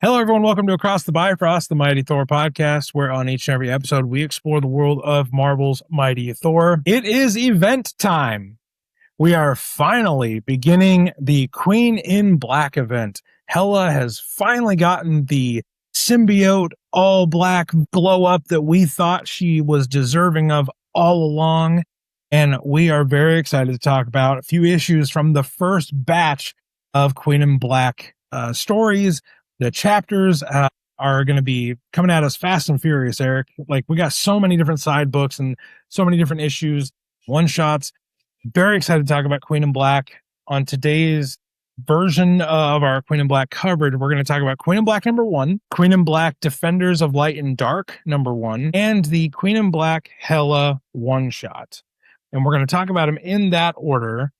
Hello, everyone. Welcome to Across the Bifrost, the Mighty Thor podcast, where on each and every episode we explore the world of Marvel's Mighty Thor. It is event time. We are finally beginning the Queen in Black event. Hela has finally gotten the symbiote all black glow up that we thought she was deserving of all along. And we are very excited to talk about a few issues from the first batch of Queen in Black stories. The chapters are going to be coming at us fast and furious, Eric. Like, we got so many different side books and so many different issues, one-shots. Very excited to talk about Queen in Black. On today's version of our Queen in Black coverage, we're going to talk about Queen in Black #1, Queen in Black Defenders of Light and Dark #1, and the Queen in Black Hela one-shot. And we're going to talk about them in that order.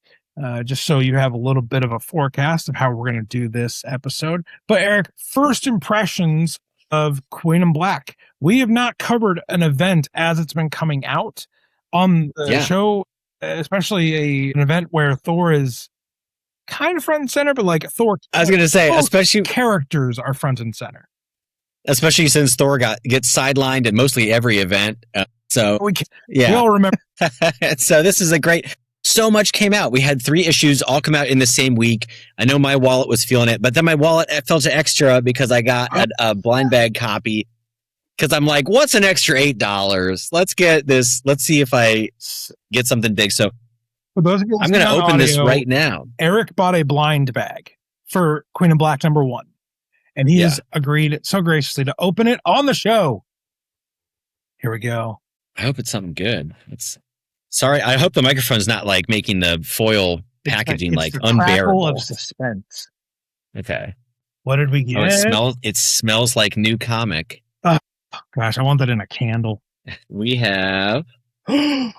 Just so you have a little bit of a forecast of how we're going to do this episode. But Eric, first impressions of Queen in Black. We have not covered an event as it's been coming out on the show, especially an event where Thor is kind of front and center, but like Thor. I was going to say, especially characters are front and center. Especially since Thor gets sidelined at mostly every event. We all remember. So this is a great... So much came out. We had 3 issues all come out in the same week. I know my wallet was feeling it, but then my wallet felt extra because I got a blind bag copy. Because I'm like, what's an extra $8? Let's get this. Let's see if I get something big. So for those of you I'm going to open this right now. Eric bought a blind bag for Queen in Black #1. And he has agreed so graciously to open it on the show. Here we go. I hope it's something good. Sorry, I hope the microphone's not like making the foil packaging it's like the unbearable. Of suspense. Okay. What did we get? It smells like new comic. Oh, gosh, I want that in a candle. We have. It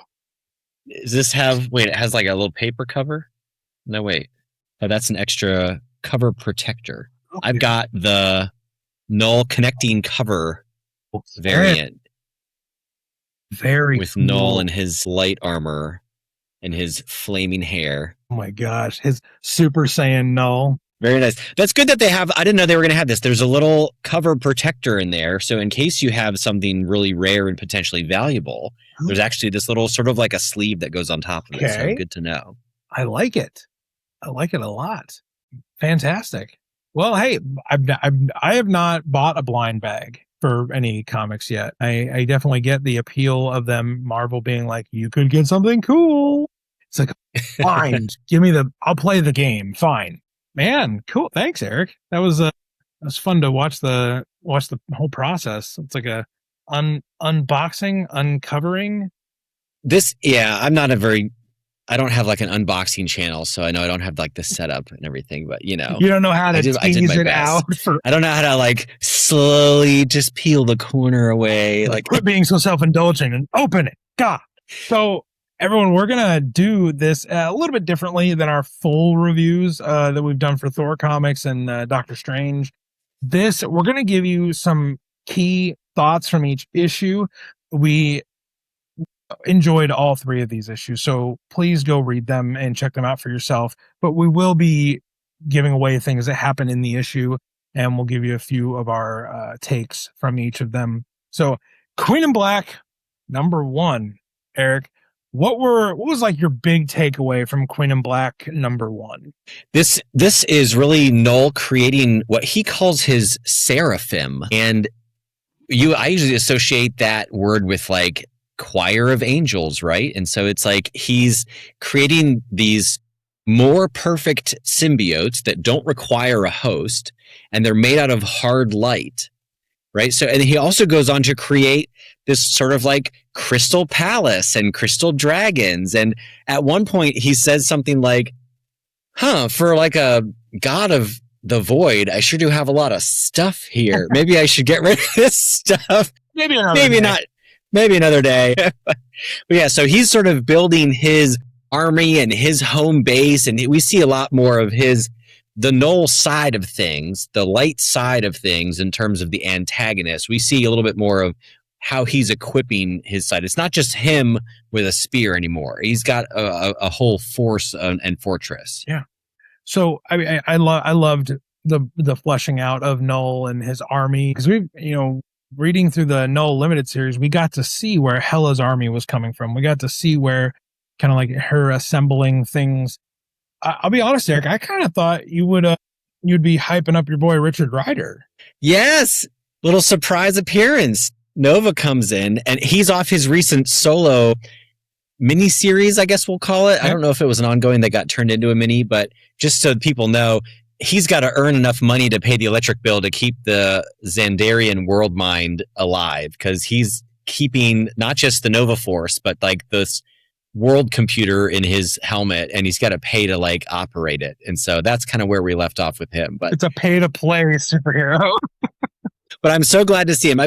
has like a little paper cover? No, wait. Oh, that's an extra cover protector. Okay. I've got the Knull connecting cover variant. Very with cool. Knull and his light armor and his flaming hair. Oh my gosh, his Super Saiyan Knull. Very nice. That's good that they have. I didn't know they were going to have this. There's a little cover protector in there, so in case you have something really rare and potentially valuable, there's actually this little sort of like a sleeve that goes on top of it. So good to know. I like it. I like it a lot. Fantastic. Well, hey, I have not bought a blind bag for any comics yet. I definitely get the appeal of them, Marvel being like, you could get something cool. It's like, fine, I'll play the game. Fine. Man, cool. Thanks, Eric. That was fun to watch the whole process. It's like a unboxing, uncovering. I don't have like an unboxing channel, so I know I don't have like the setup and everything, but you don't know how to tease it out. I don't know how to like slowly just peel the corner away. Like quit being so self-indulgent and open it. God. So everyone, we're going to do this a little bit differently than our full reviews that we've done for Thor comics and Doctor Strange. We're going to give you some key thoughts from each issue. We enjoyed all 3 of these issues, so please go read them and check them out for yourself. But we will be giving away things that happen in the issue, and we'll give you a few of our takes from each of them. So Queen in Black #1, Eric, what was like your big takeaway from Queen in Black #1? This is really Knull creating what he calls his seraphim, and I usually associate that word with like choir of angels, right? And so it's like he's creating these more perfect symbiotes that don't require a host, and they're made out of hard light, right? So, and he also goes on to create this sort of like crystal palace and crystal dragons. And at one point he says something like, for like a god of the void, I sure do have a lot of stuff here. Maybe I should get rid of this stuff. Maybe not. Maybe another day. But yeah, so he's sort of building his army and his home base, and we see a lot more of the Knull side of things, the light side of things in terms of the antagonist. We see a little bit more of how he's equipping his side. It's not just him with a spear anymore. He's got a whole force and fortress. Yeah. So I loved the fleshing out of Knull and his army, because we, reading through the Knull limited series, we got to see where Hela's army was coming from. We got to see where kind of like her assembling things. I'll be honest, Eric, I kind of thought you'd be hyping up your boy Richard Rider. Yes, little surprise appearance. Nova comes in, and he's off his recent solo mini-series, I guess we'll call it. I don't know if it was an ongoing that got turned into a mini, but just so people know, he's got to earn enough money to pay the electric bill to keep the Xandarian world mind alive, because he's keeping not just the Nova Force, but like this world computer in his helmet, and he's got to pay to like operate it. And so that's kind of where we left off with him. But it's a pay to play superhero. But I'm so glad to see him.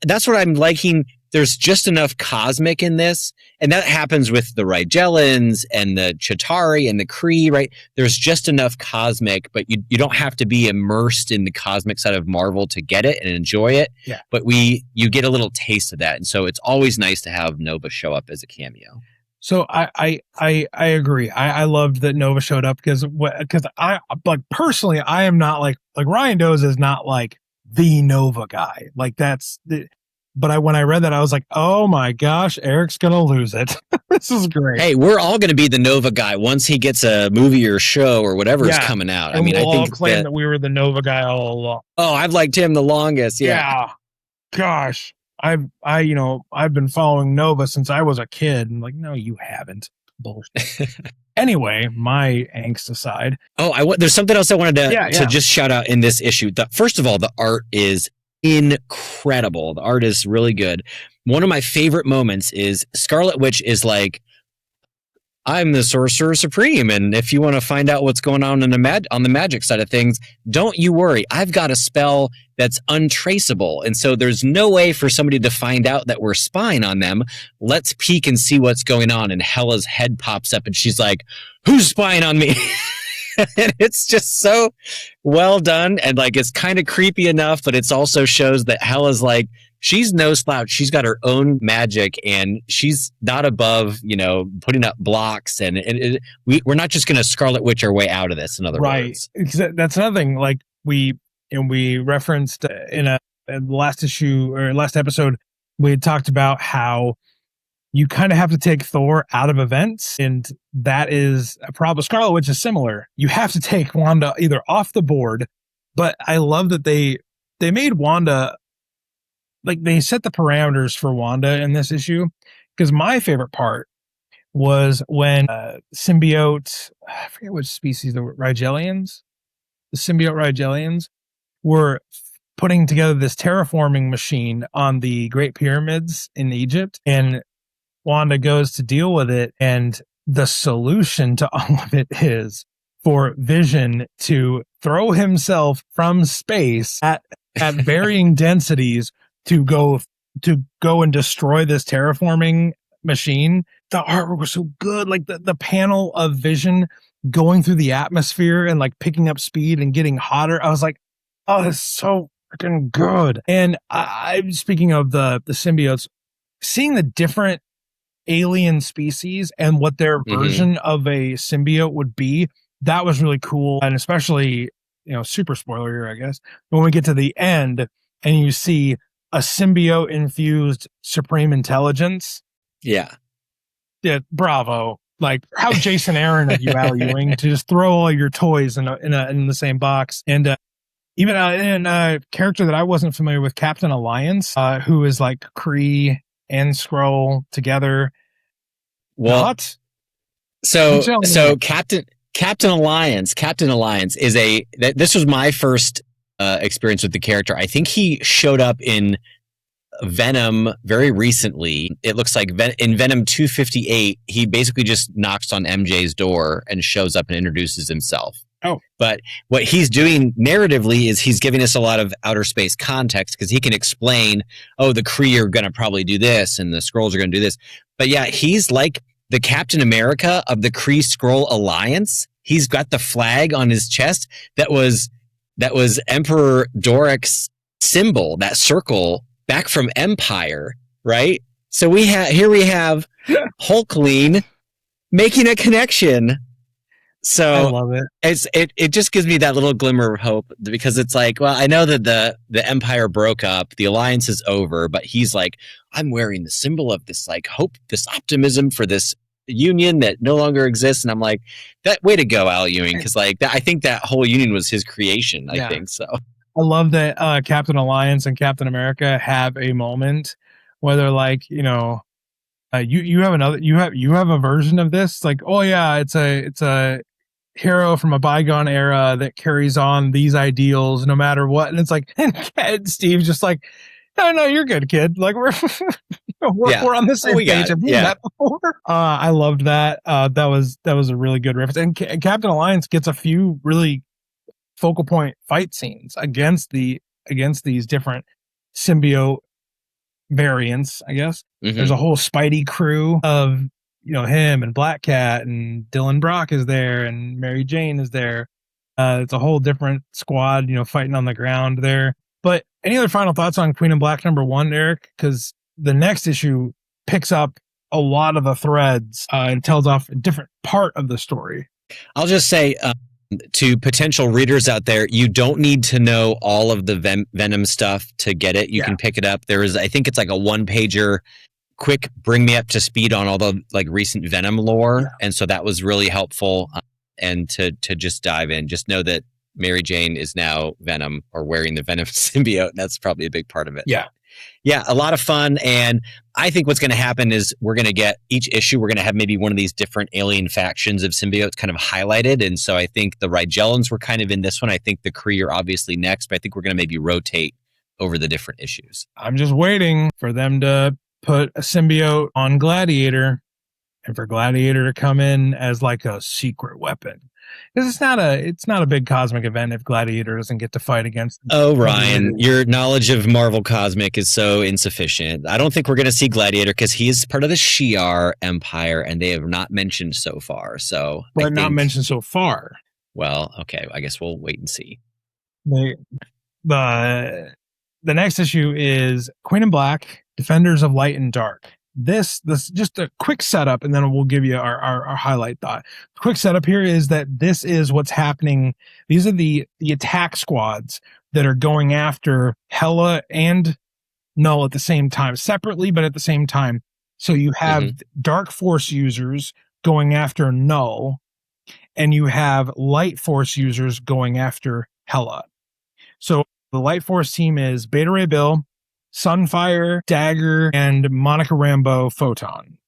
That's what I'm liking. There's just enough cosmic in this, and that happens with the Rigellans and the Chitauri and the Kree, right? There's just enough cosmic, but you don't have to be immersed in the cosmic side of Marvel to get it and enjoy it. Yeah. But you get a little taste of that, and so it's always nice to have Nova show up as a cameo. So I agree. I loved that Nova showed up because I like personally, I am not like Ryan Doze is not like the Nova guy. Like but when I read that, I was like, oh my gosh, Eric's going to lose it. This is great. Hey, we're all going to be the Nova guy once he gets a movie or show or whatever is coming out. And we'll all claim that we were the Nova guy all along. Oh, I've liked him the longest. Yeah. Gosh. I've been following Nova since I was a kid. And like, no, you haven't. Bullshit. Anyway, my angst aside. Oh, there's something else I wanted to just shout out in this issue. First of all, the art is incredible. The art is really good. One of my favorite moments is Scarlet Witch is like, I'm the Sorcerer Supreme, and if you want to find out what's going on on the magic side of things, don't you worry. I've got a spell that's untraceable, and so there's no way for somebody to find out that we're spying on them. Let's peek and see what's going on. And Hela's head pops up, and she's like, who's spying on me? And it's just so well done, and like it's kind of creepy enough, but it's also shows that Hela's like, she's no slouch. She's got her own magic, and she's not above, putting up blocks. And we're not just going to Scarlet Witch our way out of this. In other words, that's another thing. Like we referenced in the last issue or last episode, we had talked about how you kind of have to take Thor out of events, and that is a problem. Scarlet Witch is similar. You have to take Wanda either off the board, but I love that they made Wanda, like they set the parameters for Wanda in this issue, because my favorite part was when symbiote, I forget which species, the Rigelians, the symbiote Rigelians were putting together this terraforming machine on the Great Pyramids in Egypt, and Wanda goes to deal with it, and the solution to all of it is for Vision to throw himself from space at varying densities to go and destroy this terraforming machine. The artwork was so good. Like the panel of Vision going through the atmosphere and like picking up speed and getting hotter. I was like, oh, that's so freaking good. And I'm speaking of the symbiotes, seeing the different alien species and what their version of a symbiote would be, that was really cool. And especially, super spoiler here, I guess, when we get to the end and you see a symbiote infused supreme intelligence. Yeah, bravo. Like, how Jason Aaron of you, Al Ewing, to just throw all your toys in the same box. And even in a character that I wasn't familiar with, Captain Alliance, who is like Kree and Skrull together. What? So Captain Alliance is this was my first experience with the character. I think he showed up in Venom very recently. It looks like in Venom 258, he basically just knocks on MJ's door and shows up and introduces himself. Oh. But what he's doing narratively is he's giving us a lot of outer space context, because he can explain, the Kree are going to probably do this and the Skrulls are going to do this. But yeah, he's like the Captain America of the Kree-Skrull alliance. He's got the flag on his chest that was Emperor Doric's symbol, that circle back from Empire, right? So we have Hulkling making a connection. So love it. it just gives me that little glimmer of hope because it's like, well, I know that the Empire broke up, the alliance is over, but he's like, I'm wearing the symbol of this like hope, this optimism for this union that no longer exists, and I'm like, that way to go, Al Ewing, because like that, I think that whole union was his creation. I think so. I love that Captain Alliance and Captain America have a moment where they're like, you have a version of this, like, oh yeah, it's a hero from a bygone era that carries on these ideals no matter what, and it's like, and Steve's just like, no, you're good, kid. Like we're we're on the same page. Have we met before? I loved that. That was a really good reference. And Captain Alliance gets a few really focal point fight scenes against these different symbiote variants. I guess there's a whole Spidey crew of him and Black Cat and Dylan Brock is there and Mary Jane is there. It's a whole different squad, fighting on the ground there. But any other final thoughts on Queen in Black #1, Eric? Because the next issue picks up a lot of the threads and tells off a different part of the story. I'll just say to potential readers out there, you don't need to know all of the Venom stuff to get it. You can pick it up. There is, I think it's like a 1-pager, quick bring me up to speed on all the like recent Venom lore, and so that was really helpful. And to just dive in, just know that Mary Jane is now Venom or wearing the Venom symbiote. That's probably a big part of it. Yeah, a lot of fun. And I think what's going to happen is we're going to get each issue, we're going to have maybe one of these different alien factions of symbiotes kind of highlighted. And so I think the Rigellans were kind of in this one. I think the Kree are obviously next, but I think we're going to maybe rotate over the different issues. I'm just waiting for them to put a symbiote on Gladiator and for Gladiator to come in as like a secret weapon. Because it's not a big cosmic event if Gladiator doesn't get to fight against. Oh, Ryan, your knowledge of Marvel Cosmic is so insufficient. I don't think we're going to see Gladiator because he is part of the Shi'ar Empire, and they have not mentioned so far. So, not mentioned so far. Well, okay, I guess we'll wait and see. The next issue is Queen in Black, Defenders of Light and Dark. This just a quick setup, and then we'll give you our highlight thought. Quick setup here is that this is what's happening. These are the attack squads that are going after Hela and Knull at the same time, separately, but at the same time. So you have Dark Force users going after Knull, and you have Light Force users going after Hela. So the Light Force team is Beta Ray Bill, Sunfire, Dagger, and Monica Rambeau Photon.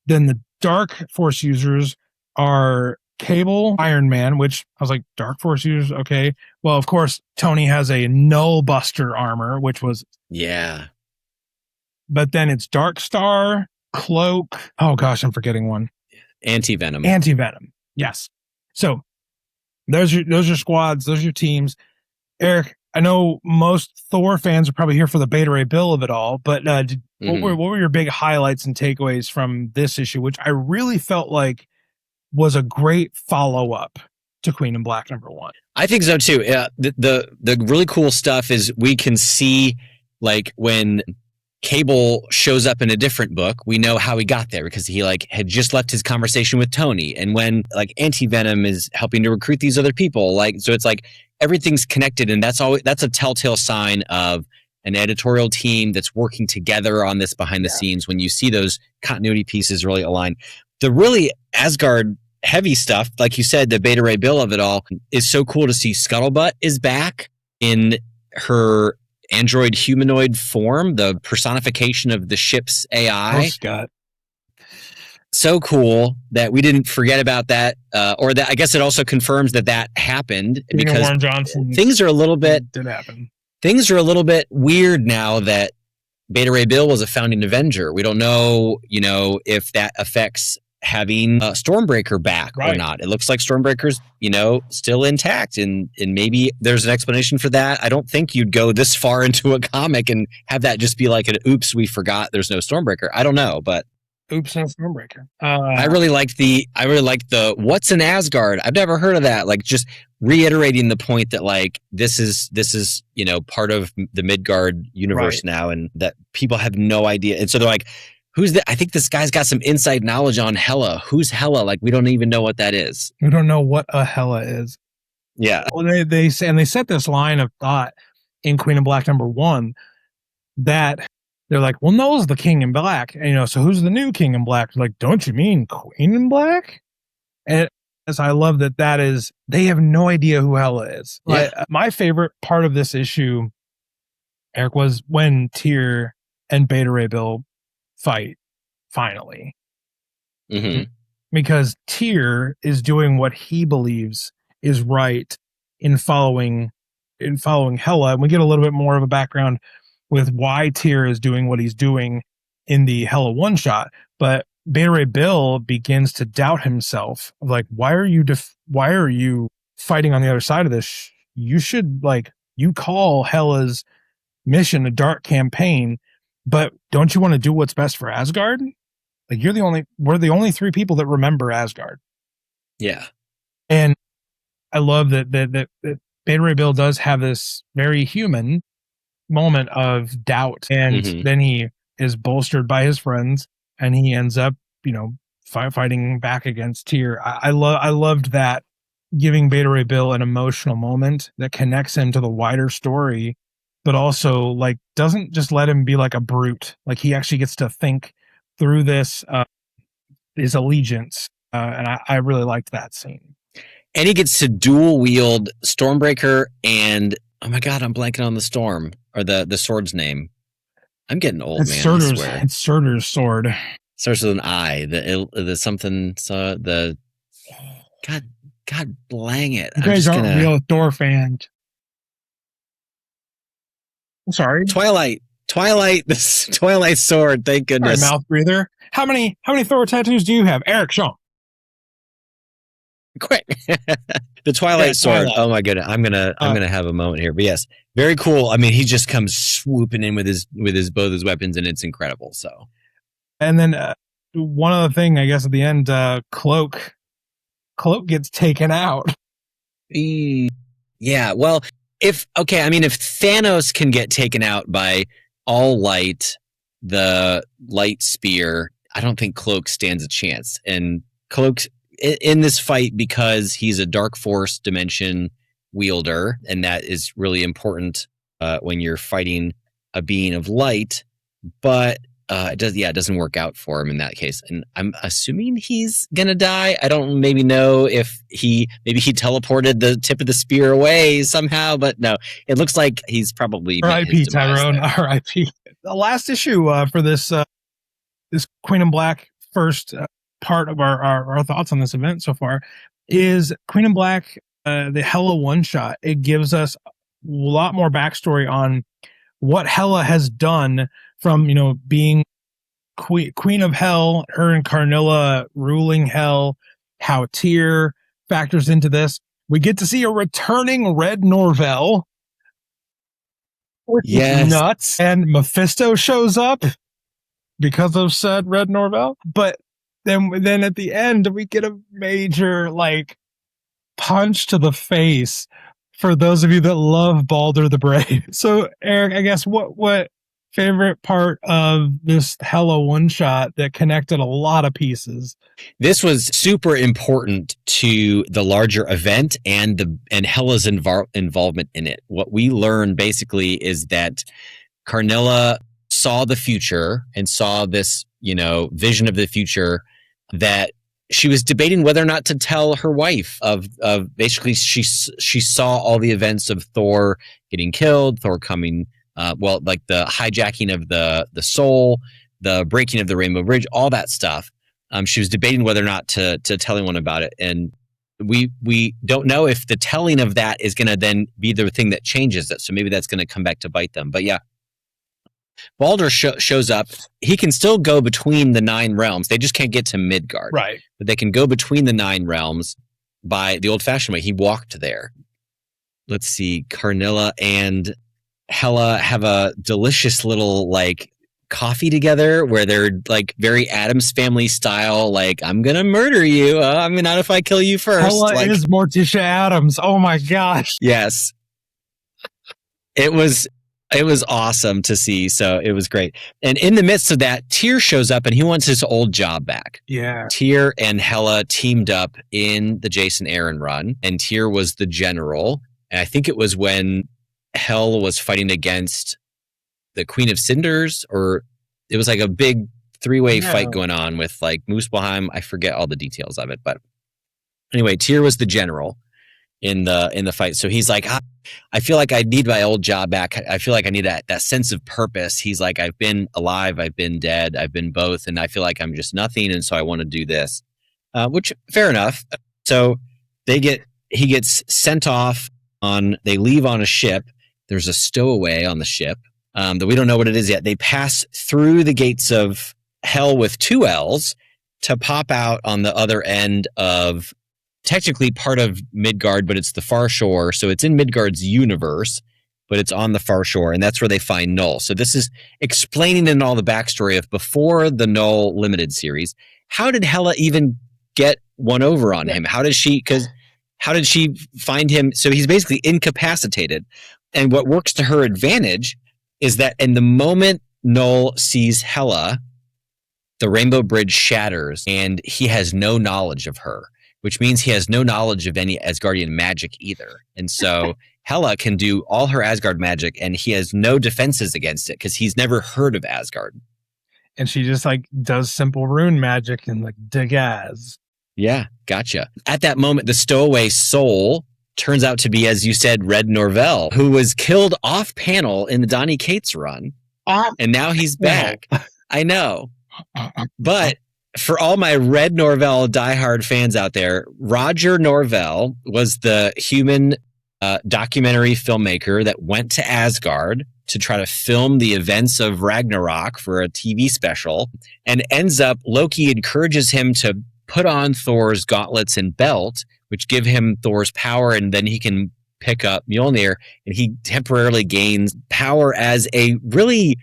Then the Dark Force users are Cable, Iron Man, which I was like, Dark Force users, okay. Well, of course, Tony has a Knull Buster armor, which was... Yeah. But then it's Dark Star, Cloak... Oh gosh, I'm forgetting one. Anti-Venom. Anti-Venom, yes. So, those are your squads, those are your teams. Eric, I know most Thor fans are probably here for the Beta Ray Bill of it all, but what were your big highlights and takeaways from this issue, which I really felt like was a great follow-up to Queen in Black #1? I think so too. The really cool stuff is we can see like when Cable shows up in a different book, we know how he got there because he like had just left his conversation with Tony, and when like Anti-Venom is helping to recruit these other people, like so it's like everything's connected, and that's a telltale sign of an editorial team that's working together on this behind the scenes. When you see those continuity pieces really align, the really Asgard heavy stuff, like you said, the Beta Ray Bill of it all is so cool to see. Scuttlebutt is back in her android humanoid form, the personification of the ship's AI. Oh, Scott. So cool that we didn't forget about that, or that I guess it also confirms that happened because Warren Johnson things are a little bit did happen. Things are a little bit weird now that Beta Ray Bill was a founding Avenger. We don't know, if that affects having Stormbreaker back or not. It looks like Stormbreaker's, still intact, and maybe there's an explanation for that. I don't think you'd go this far into a comic and have that just be like an oops, we forgot there's no Stormbreaker. I don't know, but oops, no Stormbreaker. I really liked the what's in Asgard? I've never heard of that. Like just reiterating the point that like this is part of the Midgard universe now, and that people have no idea. And so they're like, I think this guy's got some inside knowledge on Hela. Who's Hela? Like, we don't even know what that is. We don't know what a Hela is. Yeah. Well, they say, and they set this line of thought in Queen in Black #1 that they're like, well, Knull's the King in Black. And, so who's the new King in Black? Like, don't you mean Queen in Black? And as I love that is, they have no idea who Hela is. Yeah. My favorite part of this issue, Eric, was when Tyr and Beta Ray Bill fight finally. Mm-hmm. Because Tyr is doing what he believes is right in following Hela. And we get a little bit more of a background with why Tyr is doing what he's doing in the Hela one-shot. But Beta Ray Bill begins to doubt himself. Like, why are you fighting on the other side of this? You should, you call Hela's mission a dark campaign, but don't you want to do what's best for Asgard? Like, we're the only 3 people that remember Asgard. Yeah. And I love that Beta Ray Bill does have this very human moment of doubt. And then he is bolstered by his friends and he ends up, fighting back against Tyr. I loved that, giving Beta Ray Bill an emotional moment that connects him to the wider story, but also doesn't just let him be like a brute. Like, he actually gets to think through this, his allegiance. And I really liked that scene. And he gets to dual wield Stormbreaker and, oh my God, I'm blanking on the storm or the sword's name. I'm getting old, man. It's Surtur's sword. Starts with an I. The something. So the God, blang it. You guys aren't real Thor fans. I'm sorry. Twilight. This Twilight sword. Thank goodness. Sorry, mouth breather. How many Thor tattoos do you have, Eric? Show 'em. Quick. The Twilight sword. Oh my goodness. I'm gonna have a moment here. But yes, very cool. I mean, he just comes swooping in with his both his weapons, and it's incredible. So, and then one other thing, I guess at the end, Cloak gets taken out. Yeah. Well, if Thanos can get taken out by All Light, the light spear, I don't think Cloak stands a chance. And Cloak's in this fight because he's a dark force dimension wielder, and that is really important when you're fighting a being of light. But it doesn't work out for him in that case. And I'm assuming he's gonna die. I don't know if he teleported the tip of the spear away somehow, but no, it looks like he's probably R.I.P. Tyrone. R.I.P. The last issue for this Queen in Black first part of our thoughts on this event so far is Queen in Black, the Hela one shot. It gives us a lot more backstory on what Hela has done from being queen of Hell, her and Karnilla ruling Hell, how Tyr factors into this. We get to see a returning Red Norvell, which is nuts, and Mephisto shows up because of said Red Norvell. But then at the end, we get a major punch to the face for those of you that love Balder the Brave. So, Eric, I guess what favorite part of this Hela one shot that connected a lot of pieces? This was super important to the larger event and Hela's involvement in it. What we learned basically is that Karnilla saw the future and saw this, vision of the future that she was debating whether or not to tell her wife of basically she saw all the events of Thor getting killed, Thor coming, the hijacking of the soul, the breaking of the Rainbow Bridge, all that stuff. She was debating whether or not to tell anyone about it. And we don't know if the telling of that is going to then be the thing that changes it. So maybe that's going to come back to bite them. But yeah, Balder shows up. He can still go between the 9 realms. They just can't get to Midgard. Right. But they can go between the 9 realms by the old-fashioned way. He walked there. Let's see. Karnilla and Hela have a delicious little coffee together where they're very Addams Family style. I'm going to murder you. Not if I kill you first. Hela is Morticia Addams. Oh my gosh. Yes. It was It was awesome to see. So it was great. And in the midst of that, Tyr shows up and he wants his old job back. Yeah. Tyr and Hela teamed up in the Jason Aaron run, and Tyr was the general. And I think it was when Hel was fighting against the Queen of Cinders, or it was like a big three-way fight going on with like Muspelheim. I forget all the details of it, but anyway, Tyr was the general in the fight. So he's like, I feel like I need my old job back. I feel like I need that sense of purpose. He's like, I've been alive, I've been dead, I've been both, and I feel like I'm just nothing, and so I want to do this. Which fair enough. So he gets sent off they leave on a ship. There's a stowaway on the ship that we don't know what it is yet. They pass through the gates of Hell with 2 L's to pop out on the other end of technically part of Midgard, but it's the far shore. So it's in Midgard's universe, but it's on the far shore, and that's where they find Knull. So this is explaining in all the backstory of before the Knull limited series. How did Hela even get one over on him? How did she find him? So he's basically incapacitated. And what works to her advantage is that in the moment Knull sees Hela, the Rainbow Bridge shatters and he has no knowledge of her, which means he has no knowledge of any Asgardian magic either. And so Hela can do all her Asgard magic and he has no defenses against it because he's never heard of Asgard. And she just like does simple rune magic and like Dagaz. Yeah, gotcha. At that moment, the stowaway soul turns out to be, as you said, Red Norvell, who was killed off panel in the Donny Cates run. And now he's back. I know. But for all my Red Norvell diehard fans out there, Roger Norvell was the human documentary filmmaker that went to Asgard to try to film the events of Ragnarok for a TV special, and ends up, Loki encourages him to put on Thor's gauntlets and belt, which give him Thor's power, and then he can pick up Mjolnir, and he temporarily gains power as a really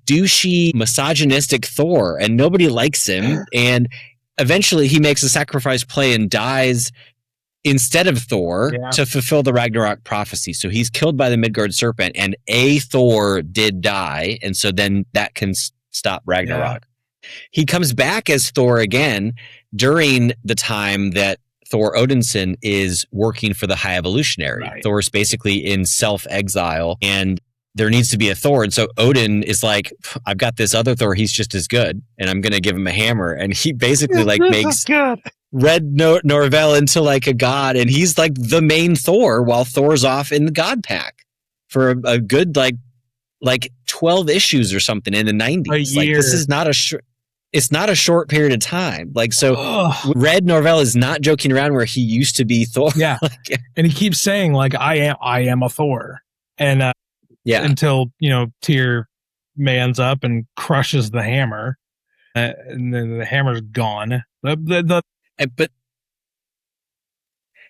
douchey, misogynistic Thor, and nobody likes him. And eventually he makes a sacrifice play and dies instead of Thor to fulfill the Ragnarok prophecy. So he's killed by the Midgard serpent, and a Thor did die, and so then that can stop Ragnarok. He comes back as Thor again during the time that Thor Odinson is working for the High Evolutionary. Right. Thor's basically in self-exile, and there needs to be a Thor. And so Odin is like, I've got this other Thor, he's just as good, and I'm going to give him a hammer. And he basically like makes Red Norvell into like a god, and he's like the main Thor while Thor's off in the God Pack for a good like 12 issues or something in the 90s. Like, this is not it's not a short period of time. Like, so Red Norvell is not joking around where he used to be Thor. Yeah. And he keeps saying like, I am a Thor. And until, Tyr mans up and crushes the hammer, and then the hammer's gone. But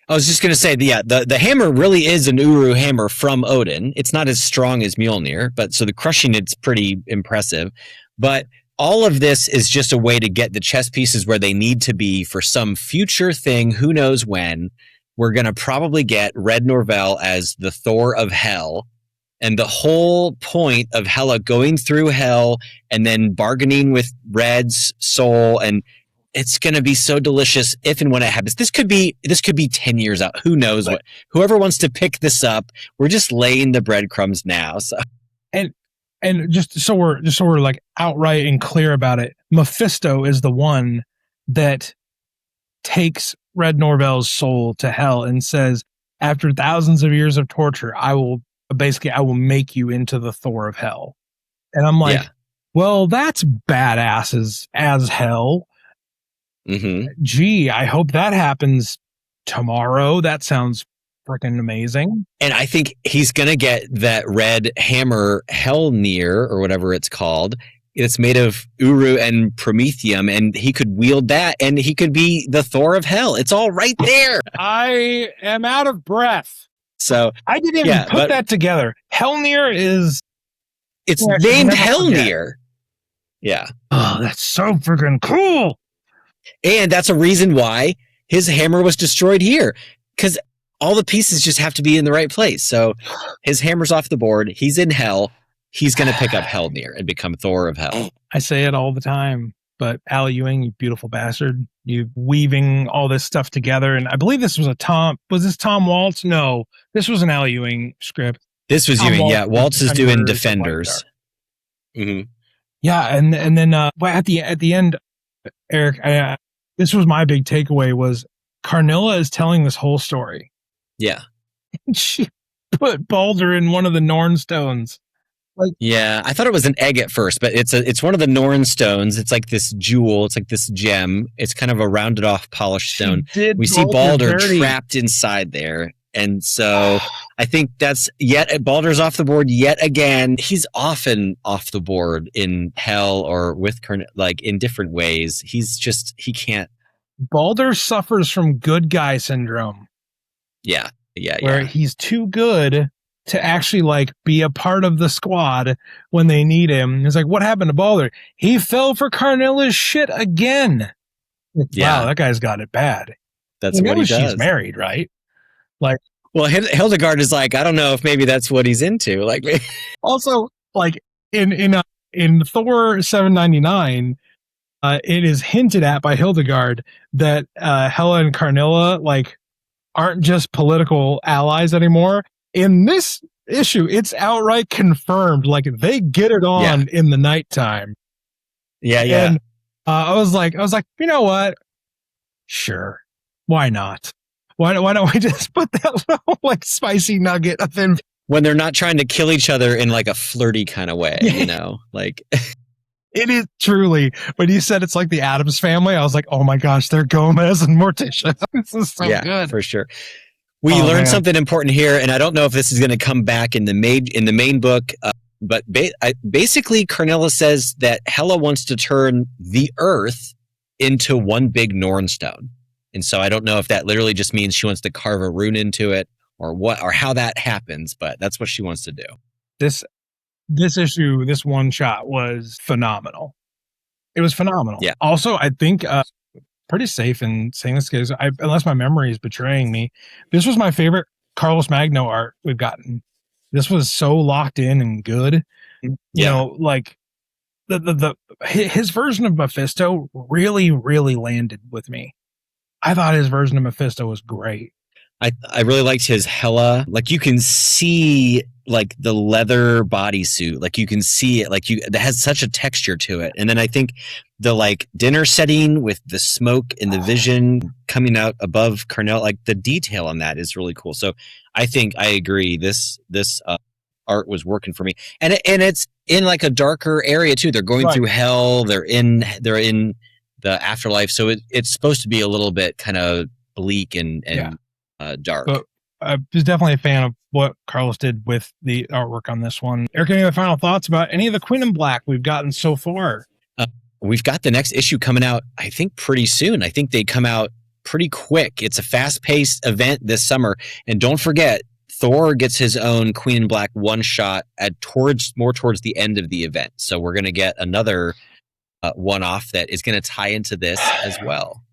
I was just going to say, the hammer really is an Uru hammer from Odin. It's not as strong as Mjolnir, but so the crushing, it's pretty impressive. But all of this is just a way to get the chess pieces where they need to be for some future thing. Who knows when? We're going to probably get Red Norvell as the Thor of Hell. And the whole point of Hela going through Hell and then bargaining with Red's soul, and it's going to be so delicious if and when it happens. This could be 10 years out. Who knows what? Whoever wants to pick this up, we're just laying the breadcrumbs now. So. And just so we're like outright and clear about it, Mephisto is the one that takes Red Norvell's soul to Hell and says, after thousands of years of torture, I will make you into the Thor of Hell. And I'm like, well, that's badass as hell. Mm-hmm. Gee, I hope that happens tomorrow. That sounds freaking amazing. And I think he's going to get that red hammer Hellnir, or whatever it's called. It's made of Uru and Promethium, and he could wield that, and he could be the Thor of Hell. It's all right there. I am out of breath. So I didn't even put that together. Hellnir is... It's named Hellnir. Yeah. Oh, that's so freaking cool. And that's a reason why his hammer was destroyed here. Because all the pieces just have to be in the right place. So his hammer's off the board. He's in Hell. he's going to pick up Helnir and become Thor of Hell. I say it all the time, but Al Ewing, you beautiful bastard, you weaving all this stuff together. And I believe this was was this Tom Waltz? No, this was an Al Ewing script. This was Tom Ewing, Waltz yeah. Waltz is doing Defenders. Yeah, and then at the end, Eric, this was my big takeaway was Karnilla is telling this whole story. Yeah. She put Balder in one of the Norn stones. Yeah, I thought it was an egg at first, but it's one of the Norn stones. It's like this jewel. It's like this gem. It's kind of a rounded off polished stone. We see Balder trapped inside there. And so I think that's Balder's off the board yet again. He's often off the board in Hell or with like in different ways. He can't. Balder suffers from good guy syndrome. Yeah. Where he's too good to actually like be a part of the squad when they need him. It's like, what happened to Balder? He fell for Karnilla's shit again. Yeah. Wow, that guy's got it bad. That's what he does. She's married, right? Like, well, Hildegard is like, I don't know if maybe that's what he's into. Like, also, like in Thor 799, it is hinted at by Hildegard that Hela and Karnilla like aren't just political allies anymore. In this issue, it's outright confirmed. Like they get it on in the nighttime. Yeah. And I was like, you know what? Sure, why not? Why don't we just put that little like spicy nugget of him when they're not trying to kill each other in like a flirty kind of way, you know? Like it is truly. When you said it's like the Addams Family, I was like, oh my gosh, they're Gomez and Morticia. This is so good for sure. We learned something important here, and I don't know if this is going to come back in the main book, but basically Karnilla says that Hela wants to turn the Earth into one big Norn stone. And so I don't know if that literally just means she wants to carve a rune into it or what, or how that happens, but that's what she wants to do. This issue, this one shot was phenomenal. It was phenomenal. Yeah. Also, I think pretty safe in saying this because unless my memory is betraying me, this was my favorite Carlos Magno art we've gotten. This was so locked in and good. You know, like his version of Mephisto really, really landed with me. I thought his version of Mephisto was great. I really liked his Hela. Like you can see like the leather bodysuit. Like you can see it. Like it has such a texture to it. And then I think the like dinner setting with the smoke and the vision coming out above Karnilla, like the detail on that is really cool. So I think I agree. This art was working for me, and it's in like a darker area too. They're going through hell. They're in the afterlife. So it's supposed to be a little bit kind of bleak and dark. But I was definitely a fan of what Carlos did with the artwork on this one. Eric, any other final thoughts about any of the Queen in Black we've gotten so far? We've got the next issue coming out, I think, pretty soon. I think they come out pretty quick. It's a fast-paced event this summer. And don't forget, Thor gets his own Queen in Black one-shot more towards the end of the event. So we're going to get another one-off that is going to tie into this as well.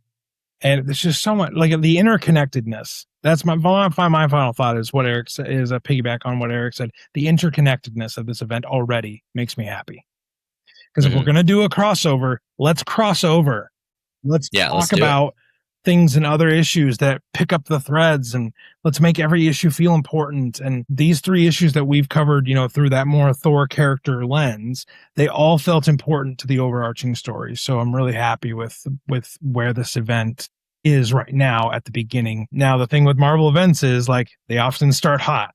And it's just so much, like the interconnectedness. That's my final thought is what Eric said, is a piggyback on what Eric said. The interconnectedness of this event already makes me happy. Because if we're going to do a crossover, let's cross over. Let's talk about things and other issues that pick up the threads, and let's make every issue feel important. And these 3 issues that we've covered, you know, through that more Thor character lens, they all felt important to the overarching story. So I'm really happy with where this event is right now at the beginning. Now, the thing with Marvel events is like they often start hot.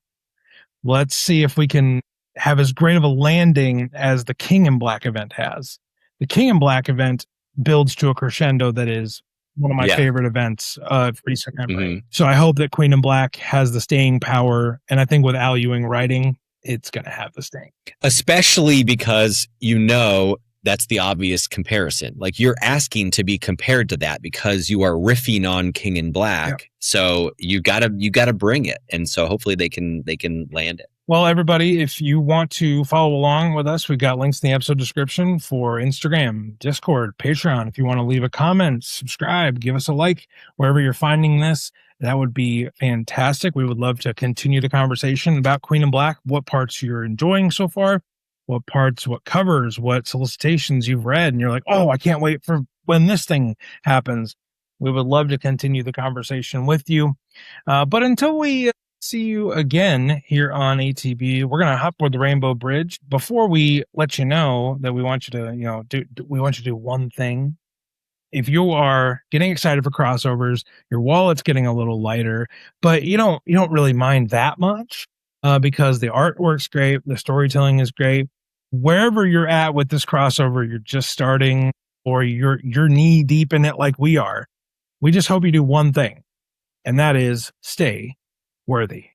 Let's see if we can have as great of a landing as the King in Black event has. The King in Black event builds to a crescendo that is one of my favorite events of recent memory. So I hope that Queen in Black has the staying power, and I think with Al Ewing writing, it's going to have the staying. Especially because you know that's the obvious comparison. Like you're asking to be compared to that because you are riffing on King in Black. Yep. So you gotta bring it, and so hopefully they can land it. Well, everybody, if you want to follow along with us, we've got links in the episode description for Instagram, Discord, Patreon. If you want to leave a comment, subscribe, give us a like wherever you're finding this, that would be fantastic. We would love to continue the conversation about Queen in Black, what parts you're enjoying so far. what parts, what covers, what solicitations you've read, and you're like, oh, I can't wait for when this thing happens. We would love to continue the conversation with you. But until we see you again here on ATB, we're going to hop over the Rainbow Bridge. Before we let you know that we want you to, we want you to do one thing. If you are getting excited for crossovers, your wallet's getting a little lighter, but you don't really mind that much because the artwork's great, the storytelling is great. Wherever you're at with this crossover, you're just starting or you're knee deep in it like we are. We just hope you do one thing, and that is stay worthy.